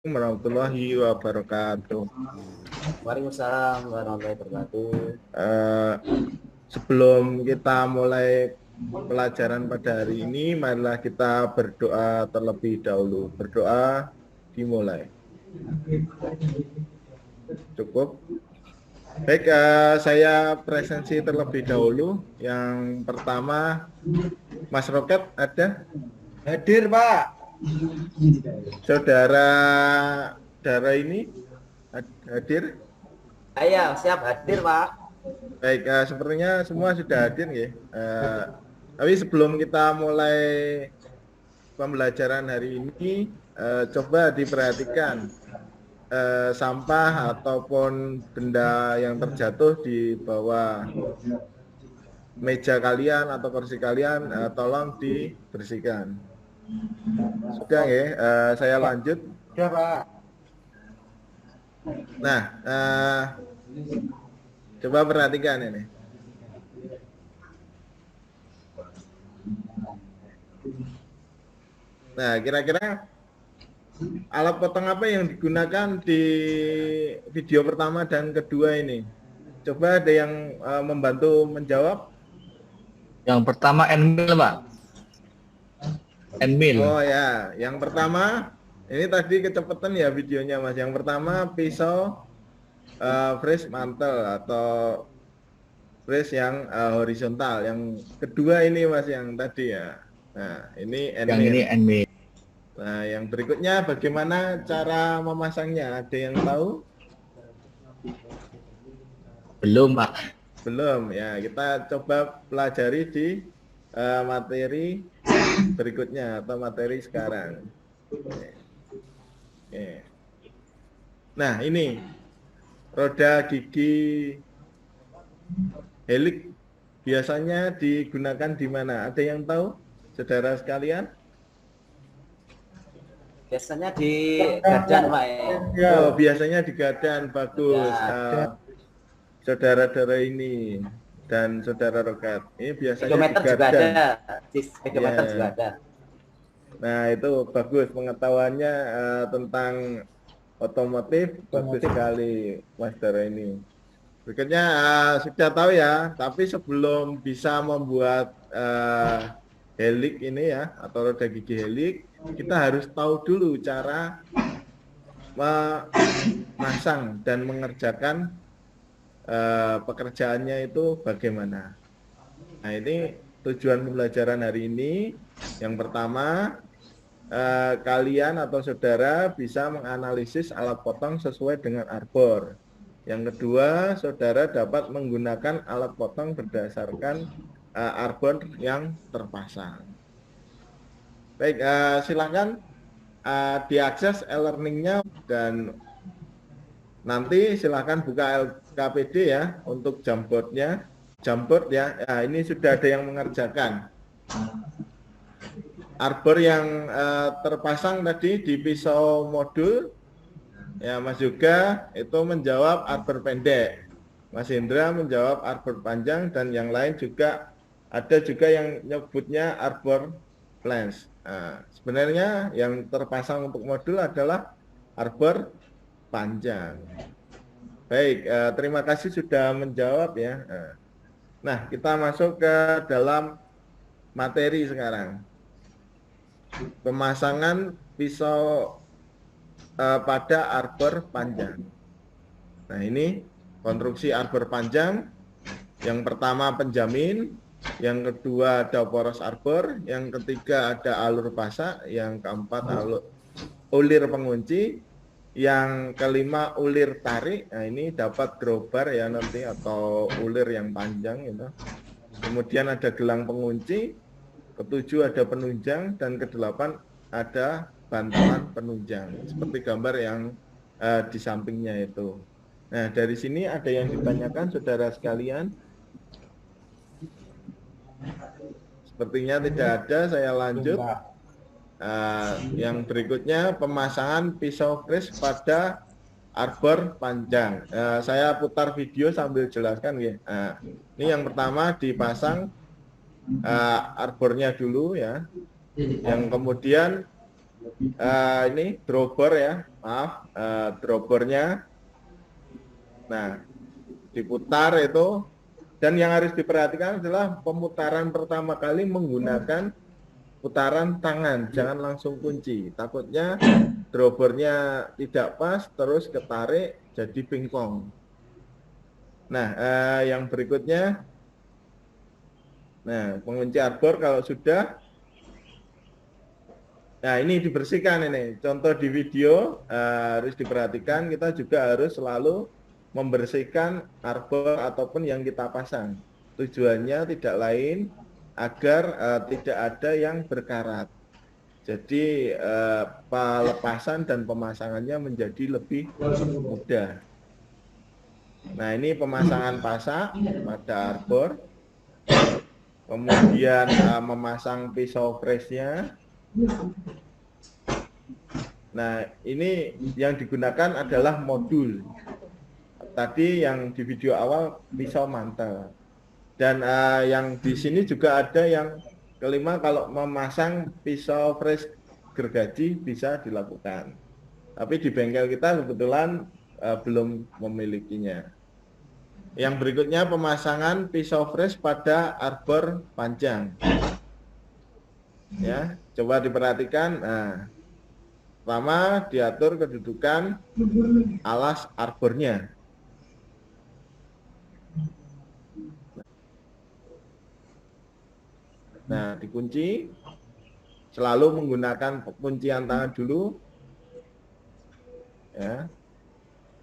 Warahmatullahi wabarakatuh. Waalaikumsalam warahmatullahi wabarakatuh. Sebelum kita mulai pelajaran pada hari ini, marilah kita berdoa terlebih dahulu. Berdoa dimulai. Cukup. Baik, saya presensi terlebih dahulu. Yang pertama, Mas Roket ada? Hadir, Pak. Saudara ini hadir? Iya, siap hadir, Pak. Baik, sepertinya semua sudah hadir ya. Tapi sebelum kita mulai pembelajaran hari ini, coba diperhatikan sampah ataupun benda yang terjatuh di bawah meja kalian atau kursi kalian, tolong dibersihkan. Sudah ya, saya lanjut. Sudah, Pak. Nah, coba perhatikan ini. Nah, kira-kira alat potong apa yang digunakan di video pertama dan kedua ini? Coba ada yang membantu menjawab? Yang pertama endmill, Pak. Endmill. Oh ya, yang pertama ini tadi kecepatan ya videonya, Mas. Yang pertama pisau fresh mantel atau fresh yang horizontal. Yang kedua ini, Mas, yang tadi ya. Nah, ini endmill. Yang ini endmill. Nah, yang berikutnya bagaimana cara memasangnya? Ada yang tahu? Belum, Pak. Belum ya. Kita coba pelajari di materi berikutnya atau materi sekarang. Oke. Nah, ini roda gigi helix biasanya digunakan di mana? Ada yang tahu, saudara sekalian? Biasanya di gadan, Pak. Oh, biasanya di gadan. Bagus. Saudara-saudara ini dan saudara Rokat, ini biasanya Speedometer di juga gadan. ada. Di speedometer juga ada. Nah, itu bagus pengetahuannya tentang otomotif, bagus sekali, Mas Dara ini. Berikutnya sudah tahu ya, tapi sebelum bisa membuat helix ini ya, atau roda gigi helix, kita harus tahu dulu cara memasang dan mengerjakan pekerjaannya itu bagaimana. Nah, ini tujuan pembelajaran hari ini. Yang pertama, kalian atau saudara bisa menganalisis alat potong sesuai dengan arbor. Yang kedua, saudara dapat menggunakan alat potong berdasarkan arbor yang terpasang. Baik, silakan diakses e-learningnya dan nanti silakan buka LKPD ya untuk jamboardnya. Jamboard ya, ini sudah ada yang mengerjakan. Arbor yang terpasang tadi di pisau modul, ya Mas Yoga itu menjawab arbor pendek, Mas Indra menjawab arbor panjang, dan yang lain juga ada juga yang nyebutnya arbor flange. Nah, sebenarnya yang terpasang untuk modul adalah arbor panjang. Baik, terima kasih sudah menjawab ya. Nah, kita masuk ke dalam materi sekarang. Pemasangan pisau pada arbor panjang. Nah, ini konstruksi arbor panjang. Yang pertama penjamin, yang kedua ada poros arbor, yang ketiga ada alur pasak, yang keempat ulir pengunci, yang kelima ulir tarik. Nah, ini dapat crowbar ya nanti, atau ulir yang panjang itu. Kemudian ada gelang pengunci, ketujuh ada penunjang, dan kedelapan ada bantalan penunjang seperti gambar yang di sampingnya itu. Nah, dari sini ada yang ditanyakan saudara sekalian? Sepertinya tidak ada, saya lanjut. Yang berikutnya pemasangan pisau kris pada arbor panjang. Saya putar video sambil jelaskan ya. Ini yang pertama dipasang arbornya dulu ya. Yang kemudian ini dropper ya, maaf, droppernya. Nah, diputar itu, dan yang harus diperhatikan adalah pemutaran pertama kali menggunakan putaran tangan, jangan langsung kunci. Takutnya droppernya tidak pas, terus ketarik jadi pingpong. Nah, yang berikutnya, nah pengunci arbor kalau sudah, nah ini dibersihkan ini. Contoh di video harus diperhatikan, kita juga harus selalu membersihkan arbor ataupun yang kita pasang. Tujuannya tidak lain agar tidak ada yang berkarat. Jadi pelepasan dan pemasangannya menjadi lebih mudah. Nah, ini pemasangan pasak pada arbor. Kemudian memasang pisau freshnya. Nah, ini yang digunakan adalah modul. Tadi yang di video awal pisau mantel. Dan yang di sini juga ada yang kelima, kalau memasang pisau fresh gergaji bisa dilakukan. Tapi di bengkel kita kebetulan belum memilikinya. Yang berikutnya pemasangan pisau fresh pada arbor panjang. Ya, coba diperhatikan. Nah, pertama diatur kedudukan alas arbornya. Nah, dikunci, selalu menggunakan kuncian tangan dulu. Ya.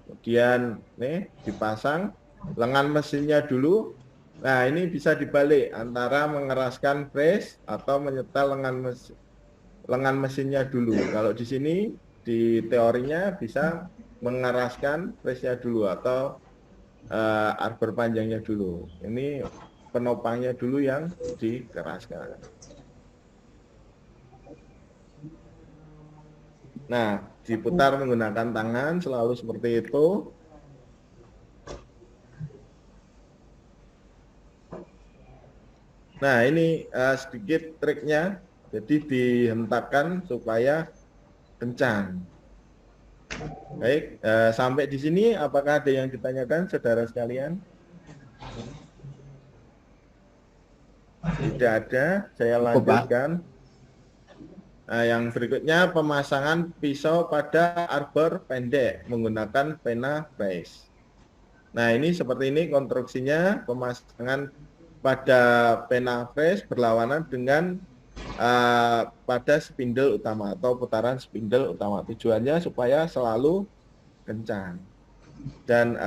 Kemudian nih dipasang lengan mesinnya dulu. Nah, ini bisa dibalik antara mengeraskan fresh atau menyetel lengan mesinnya dulu. Kalau di sini di teorinya bisa mengeraskan freshnya dulu atau arbor panjangnya dulu. Ini penopangnya dulu yang dikeraskan. Nah, diputar menggunakan tangan selalu seperti itu. Nah, ini sedikit triknya. Jadi dihentakkan supaya kencang. Baik, sampai di sini apakah ada yang ditanyakan, saudara sekalian? Tidak ada, saya lanjutkan. Nah, yang berikutnya pemasangan pisau pada arbor pendek menggunakan pena fresh. Nah, ini seperti ini konstruksinya. Pemasangan pada pena fresh berlawanan dengan pada spindle utama atau putaran spindle utama. Tujuannya supaya selalu kencang. Dan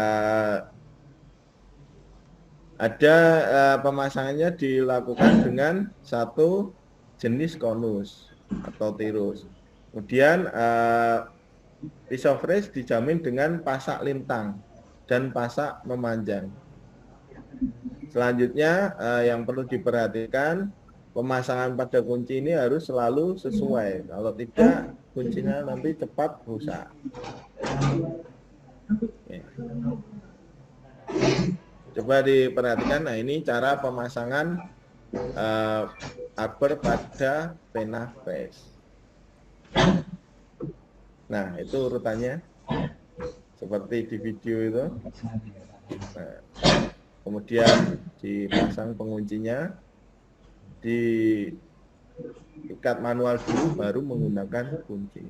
ada pemasangannya dilakukan dengan satu jenis konus atau tirus. Kemudian pisau fresh dijamin dengan pasak lintang dan pasak memanjang. Selanjutnya yang perlu diperhatikan, pemasangan pada kunci ini harus selalu sesuai. Kalau tidak, kuncinya nanti cepat rusak. Oke. Coba diperhatikan. Nah, ini cara pemasangan arbor pada pena fresh. Nah, itu urutannya seperti di video itu. Nah, kemudian dipasang penguncinya, diikat manual dulu, baru menggunakan kunci.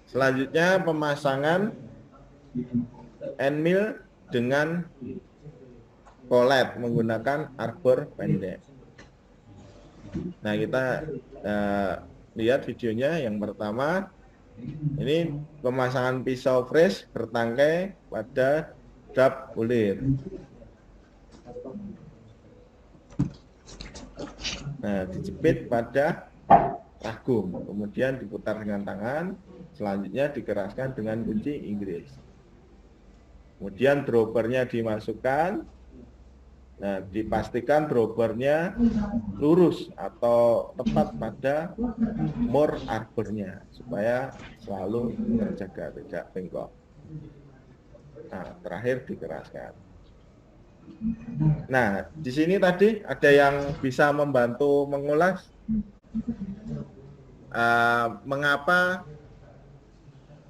Selanjutnya pemasangan end mill dengan kolet menggunakan arbor pendek. Nah, kita lihat videonya. Yang pertama, ini pemasangan pisau fresh bertangkai pada dap ulir. Nah, dijepit pada ragum, kemudian diputar dengan tangan, selanjutnya dikeraskan dengan kunci Inggris. Kemudian droppernya dimasukkan. Nah, dipastikan droppernya lurus atau tepat pada mur arbornya supaya selalu terjaga, tidak bengkok. Nah, terakhir dikeraskan. Nah, di sini tadi ada yang bisa membantu mengulas. mengapa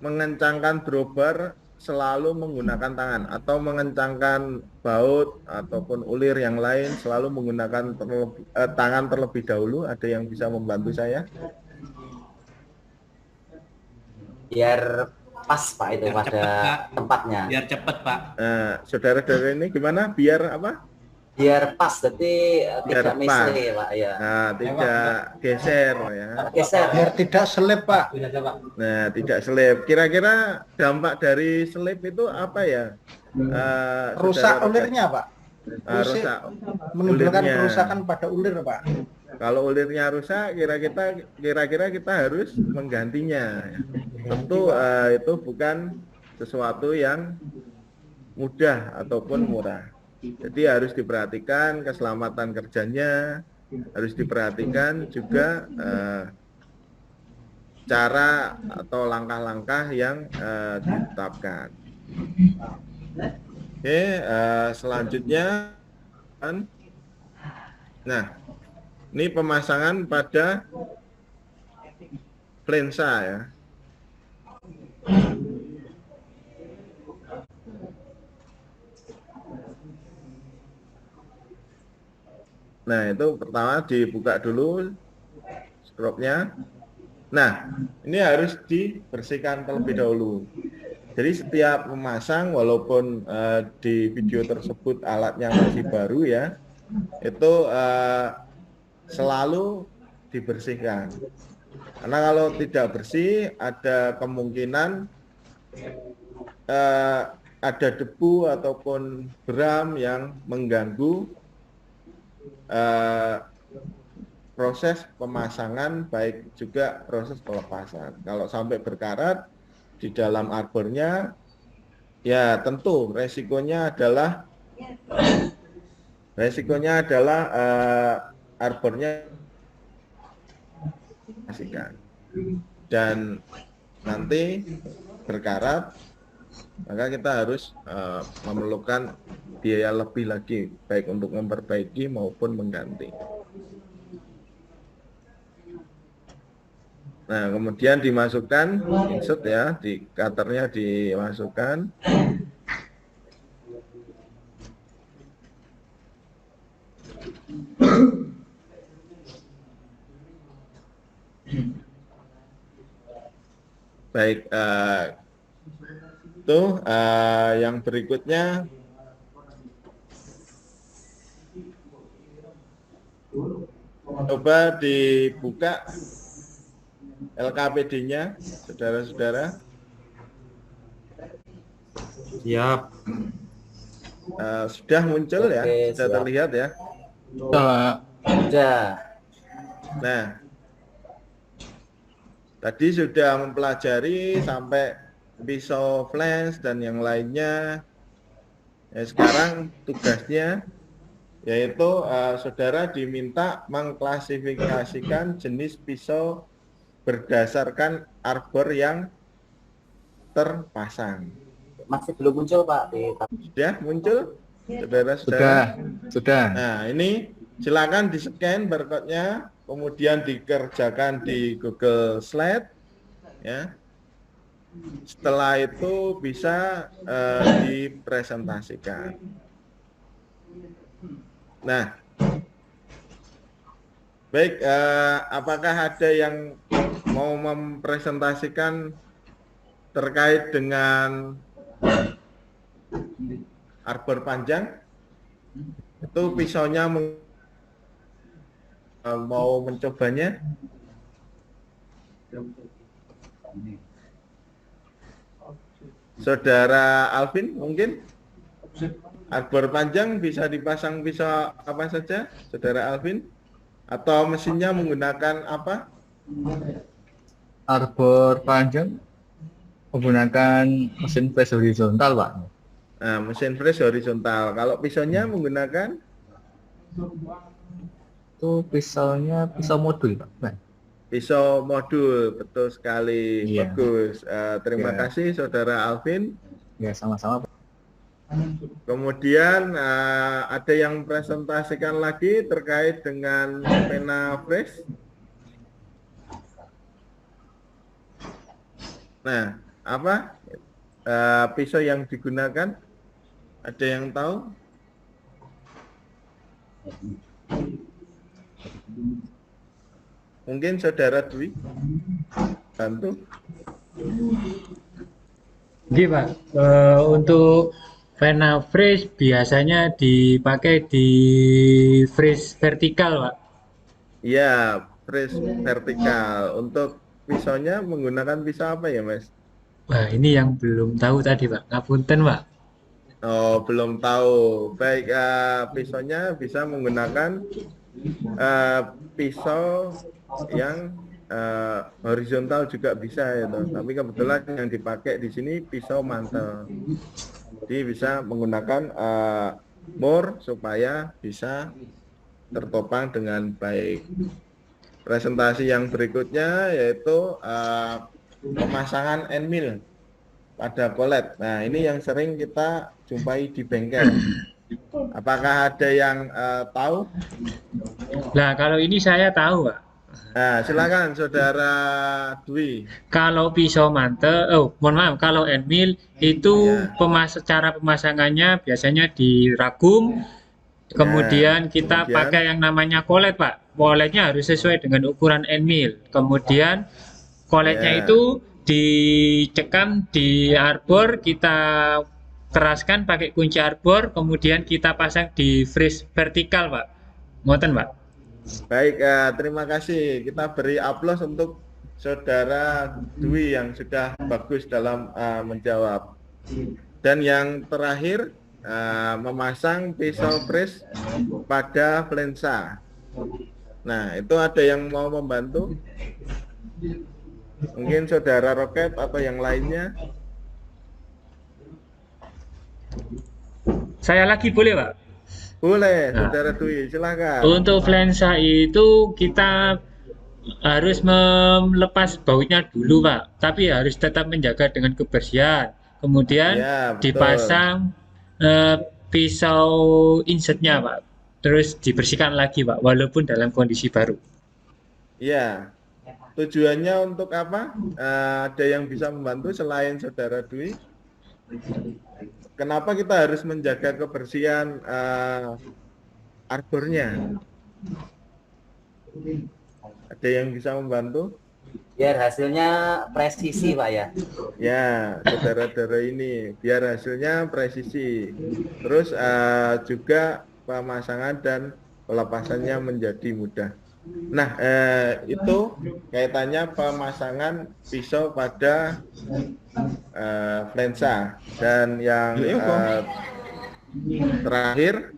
mengencangkan drawbar selalu menggunakan tangan atau mengencangkan baut ataupun ulir yang lain selalu menggunakan tangan terlebih dahulu? Ada yang bisa membantu saya? Biar pas Pak itu Biar pada cepet, Pak. tempatnya. Biar cepet Pak. Nah, saudara-saudara ini gimana? Biar apa? Biar pas, jadi Biar tidak pas. misli Pak ya. Nah, tidak geser ya. Geser. Biar tidak selip, Pak. Nah, tidak selip. Kira-kira dampak dari selip itu apa ya? Rusak saudara- ulirnya, Pak. rusak Menimbulkan ulirnya. kerusakan pada ulir, Pak. Kalau ulirnya rusak, kira-kira kita harus menggantinya. Tentu itu bukan sesuatu yang mudah ataupun murah. Jadi harus diperhatikan keselamatan kerjanya, harus diperhatikan juga cara atau langkah-langkah yang ditetapkan. Oke, selanjutnya, nah, ini pemasangan pada flensa ya. Nah, itu pertama dibuka dulu skrupnya. Nah, ini harus dibersihkan terlebih dahulu. Jadi setiap memasang, walaupun di video tersebut alatnya masih baru ya, itu selalu dibersihkan. Karena kalau tidak bersih, ada kemungkinan ada debu ataupun beram yang mengganggu proses pemasangan, baik juga proses pelepasan. Kalau sampai berkarat di dalam arbornya, ya tentu resikonya adalah arbornya dan nanti berkarat, maka kita harus memerlukan biaya lebih lagi, baik untuk memperbaiki maupun mengganti. Nah, kemudian dimasukkan insert ya, di cutternya dimasukkan. Baik, itu yang berikutnya coba dibuka LKPD-nya, saudara-saudara. Siap. Sudah muncul ya, Oke, sudah siap. terlihat ya. Sudah. Nah, tadi sudah mempelajari sampai pisau flange dan yang lainnya. Ya, sekarang tugasnya yaitu saudara diminta mengklasifikasikan jenis pisau berdasarkan arbor yang terpasang. Masih belum muncul Pak di Sudah muncul, saudara-saudara? Sudah. Nah, ini silakan di-scan barcode-nya, kemudian dikerjakan di Google Slide, ya. Setelah itu bisa dipresentasikan. Nah, baik, apakah ada yang mau mempresentasikan terkait dengan arbor panjang? Itu pisaunya mau mencobanya? Saudara Alvin mungkin? Arbor panjang bisa dipasang pisau apa saja, saudara Alvin? Atau mesinnya menggunakan apa? Arbor panjang menggunakan mesin press horizontal, Pak. Nah, mesin press horizontal. Kalau pisaunya menggunakan? Itu pisaunya pisau modul, Pak. Pisau modul, betul sekali. Iya. Bagus. Terima Iya. kasih saudara Alvin. Ya, sama-sama, Pak. Kemudian ada yang presentasikan lagi terkait dengan pena fresh. Nah, apa pisau yang digunakan? Ada yang tahu? Mungkin Saudara Dwi bantu. Gini Pak, untuk pena freeze biasanya dipakai di freeze vertikal Pak. Ya, freeze vertikal. Untuk pisaunya menggunakan pisau apa ya, Mas? Wah ini yang belum tahu tadi Pak, ngapunten Pak. Oh, belum tahu. Baik, pisaunya bisa menggunakan pisau yang horizontal juga bisa ya, toh. Tapi kebetulan yang dipakai di sini pisau mantel. Jadi bisa menggunakan mur supaya bisa tertopang dengan baik. Presentasi yang berikutnya yaitu pemasangan end mill pada kolet. Nah, ini yang sering kita jumpai di bengkel. Apakah ada yang tahu? Nah kalau ini saya tahu Pak. Nah, silakan Saudara Dwi. Kalau pisau mantel, mohon maaf, kalau end mill itu Ya. cara pemasangannya biasanya diragum, kemudian kita kemudian? pakai yang namanya kolet Pak. Koletnya harus sesuai dengan ukuran end mill. Kemudian koletnya Ya. itu dicekam di arbor, kita keraskan pakai kunci arbor, kemudian kita pasang di freeze vertikal Pak. Ngoten Pak. Baik, terima kasih. Kita beri aplaus untuk Saudara Dwi yang sudah bagus dalam menjawab. Dan yang terakhir, memasang pisau freeze pada flensa. Nah, itu ada yang mau membantu? Mungkin Saudara Roket atau yang lainnya? Saya lagi boleh Pak? Boleh, Nah. Saudara Dwi, silakan. Untuk flensa itu kita harus melepas bautnya dulu Pak, tapi harus tetap menjaga dengan kebersihan. Kemudian Ya, betul. dipasang pisau insertnya Pak, terus dibersihkan lagi Pak, walaupun dalam kondisi baru. Ya, tujuannya untuk apa? Ada yang bisa membantu selain Saudara Dwi? Kenapa kita harus menjaga kebersihan arbornya? Ada yang bisa membantu? Biar hasilnya presisi Pak ya. Ya, saudara-saudara ini biar hasilnya presisi. Terus juga pemasangan dan pelepasannya menjadi mudah. Nah, itu kaitannya pemasangan pisau pada flensa. Dan yang terakhir,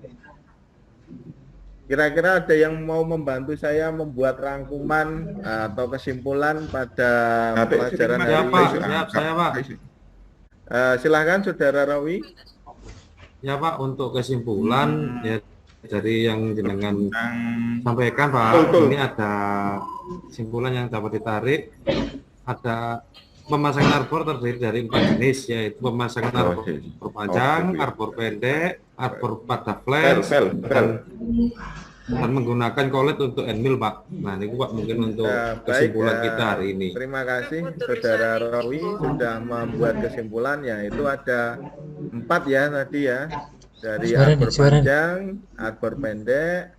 kira-kira ada yang mau membantu saya membuat rangkuman atau kesimpulan pada pelajaran hari Siap, ini? Pak. Siap, saya, Pak. Silahkan Saudara Rawi. Ya, Pak, untuk kesimpulan ya dari yang jenengan sampaikan, Pak, ini ada kesimpulan yang dapat ditarik. Ada pemasangan arbor terdiri dari 4 jenis, yaitu pemasangan arbor panjang, arbor pendek, arbor pada flange, dan menggunakan kolet untuk end mill, Pak. Nah, ini Pak mungkin untuk kesimpulan kita hari ini. Terima kasih Saudara Rawi sudah membuat kesimpulannya. Itu ada 4 ya tadi ya, dari arbor panjang, arbor pendek,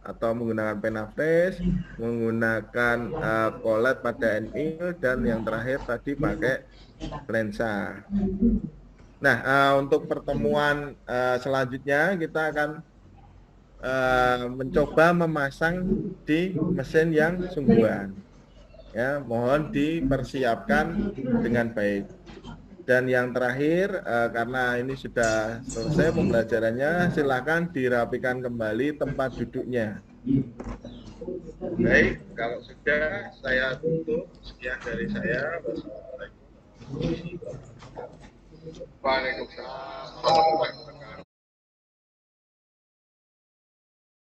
atau menggunakan pena freeze, menggunakan kolet pada end mill, dan yang terakhir tadi pakai flensa. Nah, untuk pertemuan selanjutnya kita akan mencoba memasang di mesin yang sungguhan. Ya, mohon dipersiapkan dengan baik. Dan yang terakhir, karena ini sudah selesai pembelajarannya, silakan dirapikan kembali tempat duduknya. Baik, kalau sudah saya tutup. Sekian dari saya. Wassalamualaikum warahmatullahi wabarakatuh.